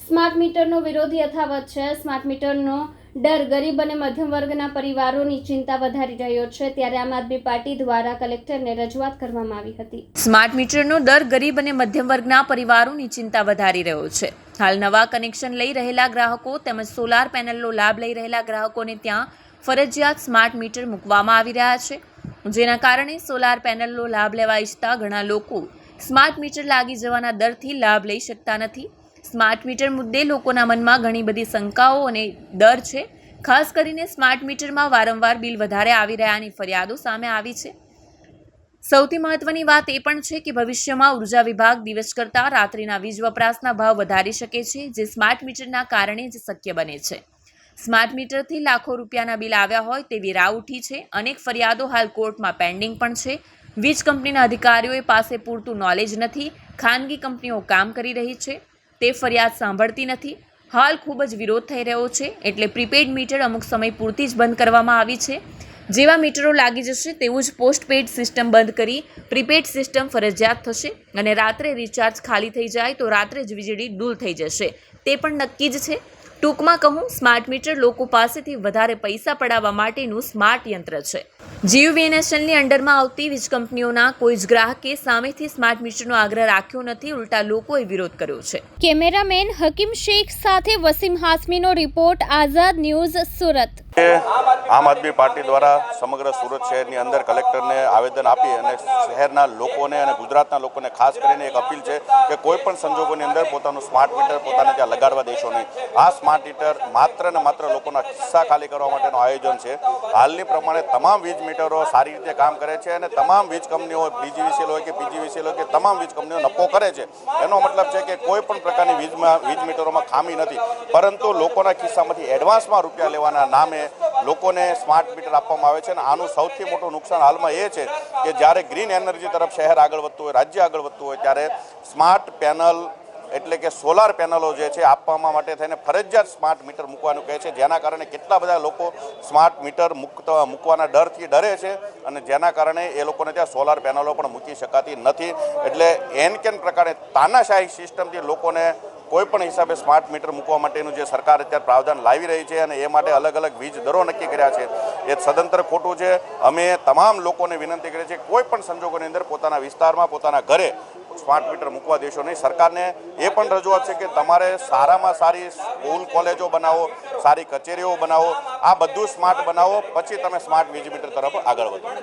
Smart મીટરનો વિરોધ યથાવત છે। સ્માર્ટ મીટરનો ડર ગરીબ અને મધ્યમ વર્ગના પરિવારોની ચિંતા વધારી રહ્યો છે, ત્યારે આમ આદમી પાર્ટી દ્વારા કલેક્ટરને રજૂઆત કરવામાં આવી હતી। સ્માર્ટ મીટરનો ડર ગરીબ અને મધ્યમ વર્ગના પરિવારોની ચિંતા વધારી રહ્યો છે। હાલ નવા કનેક્શન લઈ રહેલા ગ્રાહકો તેમજ સોલાર પેનલનો લાભ લઈ રહેલા ગ્રાહકોને ત્યાં ફરજિયાત સ્માર્ટ મીટર મૂકવામાં આવી રહ્યા છે, જેના કારણે સોલાર પેનલનો લાભ લેવા ઈચ્છતા ઘણા લોકો સ્માર્ટ મીટર લાગી જવાના ડરથી લાભ લઈ શકતા નથી। સ્માર્ટ મીટર મુદ્દે લોકોના મનમાં ઘણી બધી શંકાઓ અને ડર છે। ખાસ કરીને સ્માર્ટ મીટરમાં વારંવાર બિલ વધારે આવી રહ્યાની ફરિયાદો સામે આવી છે। સૌથી મહત્વની વાત એ પણ છે કે ભવિષ્યમાં ઉર્જા વિભાગ દિવસ કરતાં રાત્રિના વીજ વપરાશના ભાવ વધારી શકે છે, જે સ્માર્ટ મીટરના કારણે જ શક્ય બને છે। સ્માર્ટ મીટરથી લાખો રૂપિયાના બિલ આવ્યા હોય તેવી રાવ ઉઠી છે। અનેક ફરિયાદો હાલ કોર્ટમાં પેન્ડિંગ પણ છે। વીજ કંપનીના અધિકારીઓ પાસે પૂરતું નોલેજ નથી, ખાનગી કંપનીઓ કામ કરી રહી છે તે ફરિયાદ સાંભળતી નથી। હાલ ખૂબ જ વિરોધ થઈ રહ્યો છે, એટલે પ્રીપેડ મીટર અમુક સમય પૂરતી જ બંધ કરવામાં આવી છે। જેવા મીટરો લાગી જશે તેવું જ પોસ્ટપેડ સિસ્ટમ બંધ કરી પ્રીપેડ સિસ્ટમ ફરજિયાત થશે અને રાત્રે રિચાર્જ ખાલી થઈ જાય તો રાત્રે જ વીજળી ડૂલ થઈ જશે તે પણ નક્કી જ છે। ટૂંકમાં કહું, સ્માર્ટ મીટર લોકો પાસેથી વધારે પૈસા પડાવવા માટેનું સ્માર્ટ યંત્ર છે। જીયુવીએનએસએલની અંડરમાં આવતી વીજ કંપનીઓના કોઈ જ ગ્રાહકે સામેથી સ્માર્ટ મીટરનો આગ્રહ રાખ્યો નથી, ઉલટા લોકોએ વિરોધ કર્યો છે। કેમેરામેન હકીમ શેખ સાથે વસીમ હાસમીનો રિપોર્ટ, આઝાદ ન્યૂઝ, સુરત। આમ આદમી પાર્ટી દ્વારા સમગ્ર સુરત શહેરની અંદર કલેક્ટરને આવેદન આપી અને શહેરના લોકોને અને ગુજરાતના લોકોને ખાસ કરીને એક અપીલ છે કે કોઈ પણ સંજોગોની અંદર પોતાનું સ્માર્ટ મીટર પોતાને ત્યાં લગાડવા દેશો નહીં। આ સ્માર્ટ મીટર માત્ર ને માત્ર લોકોના ખિસ્સા ખાલી કરવા માટેનું આયોજન છે। હાલની પ્રમાણે તમામ વીજ મીટરો સારી રીતે કામ કરે છે અને તમામ વીજ કંપનીઓ બીજીવીસીએલ હોય કે પીજીવીસીએલ હોય કે તમામ વીજ કંપનીઓ નફો કરે છે। એનો મતલબ છે કે કોઈ પણ પ્રકારની વીજ મીટરોમાં ખામી નથી, પરંતુ લોકોના ખિસ્સામાંથી એડવાન્સમાં રૂપિયા લેવાના નામે લોકોને સ્માર્ટ મીટર આપવામાં આવે છે અને આનું સૌથી મોટું નુકસાન હાલમાં એ છે કે જ્યારે ગ્રીન એનર્જી તરફ શહેર આગળ વધતું હોય, રાજ્ય આગળ વધતું હોય, ત્યારે સ્માર્ટ પેનલ એટલે કે સોલાર પેનલો જે છે આપવામાં માટે થઈને ફરજિયાત સ્માર્ટ મીટર મૂકવાનું કહે છે, જેના કારણે કેટલા બધા લોકો સ્માર્ટ મીટર મૂકવાના ડરથી ડરે છે અને જેના કારણે એ લોકોને ત્યાં સોલાર પેનલો પણ મૂકી શકાતી નથી। એટલે એન કેન પ્રકારે તાનાશાહી સિસ્ટમથી લોકોને કોઈ પણ હિસાબે સ્માર્ટ મીટર મૂકવા માટેનું જે સરકાર અત્યારે પ્રાવધાન લાવી રહી છે અને એ માટે અલગ અલગ વીજ દરો નક્કી કર્યા છે, એ સદંતર ખોટું છે। અમે તમામ લોકોને વિનંતી કરીએ છીએ કોઈ પણ સંજોગોની અંદર પોતાના વિસ્તારમાં પોતાના ઘરે સ્માર્ટ મીટર મૂકવા દેશો નહીં। સરકારને એ પણ રજૂઆત છે કે તમારે સારામાં સારી સ્કૂલ કોલેજો બનાવો, સારી કચેરીઓ બનાવો, આ બધું સ્માર્ટ બનાવો, પછી તમે સ્માર્ટ વીજ મીટર તરફ આગળ વધો।